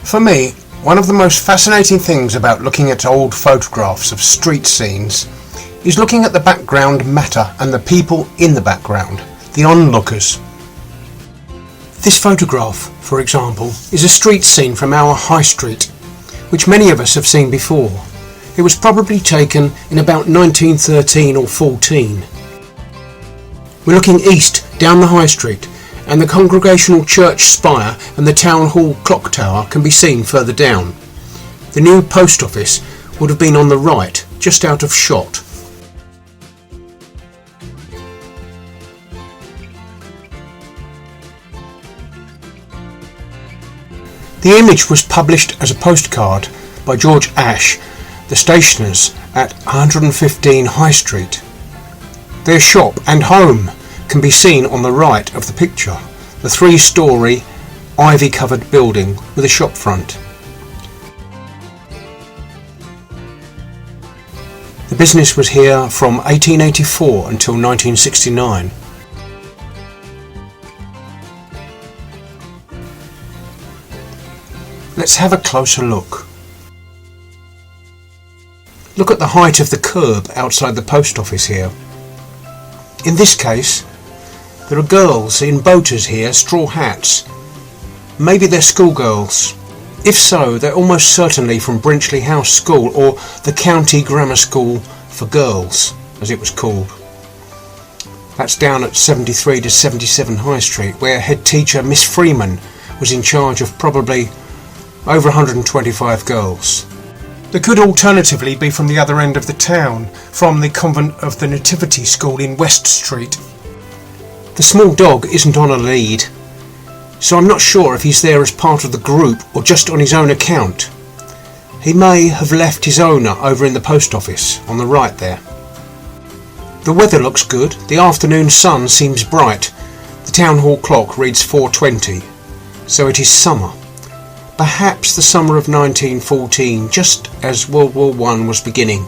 For me, one of the most fascinating things about looking at old photographs of street scenes is looking at the background matter and the people in the background, the onlookers. This photograph, for example, is a street scene from our high street, which many of us have seen before. It was probably taken in about 1913 or 14. We're looking east down the high street, and the Congregational Church spire and the Town Hall clock tower can be seen further down. The new post office would have been on the right, just out of shot. The image was published as a postcard by George Ash, the stationers at 115 High Street. Their shop and home can be seen on the right of the picture, the 3-storey ivy-covered building with a shop front. The business was here from 1884 until 1969. Let's have a closer look. Look at the height of the curb outside the post office here. In this case, there are girls in boaters here, straw hats. Maybe they're schoolgirls. If so, they're almost certainly from Brinchley House School, or the County Grammar School for Girls, as it was called. That's down at 73 to 77 High Street, where head teacher Miss Freeman was in charge of probably over 125 girls. They could alternatively be from the other end of the town, from the Convent of the Nativity School in West Street. The small dog isn't on a lead, so I'm not sure if he's there as part of the group or just on his own account. He may have left his owner over in the post office, on the right there. The weather looks good, the afternoon sun seems bright. The town hall clock reads 4:20, so it is summer. Perhaps the summer of 1914, just as World War I was beginning.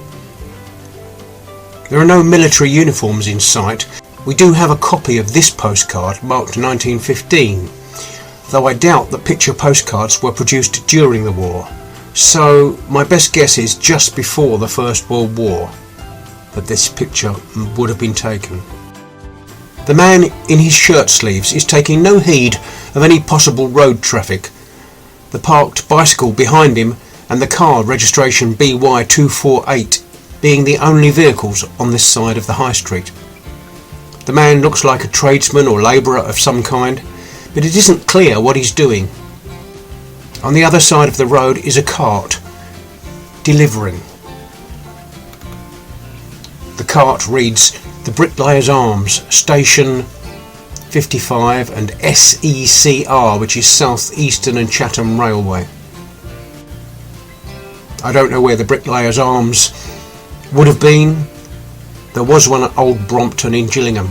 There are no military uniforms in sight. We do have a copy of this postcard marked 1915, though I doubt that picture postcards were produced during the war, so my best guess is just before the First World War that this picture would have been taken. The man in his shirt sleeves is taking no heed of any possible road traffic. The parked bicycle behind him and the car registration BY248 being the only vehicles on this side of the high street. The man looks like a tradesman or labourer of some kind, but it isn't clear what he's doing. On the other side of the road is a cart, delivering. The cart reads the Bricklayers Arms, Station 55 and SECR, which is South Eastern and Chatham Railway. I don't know where the Bricklayers Arms would have been. There was one at Old Brompton in Gillingham.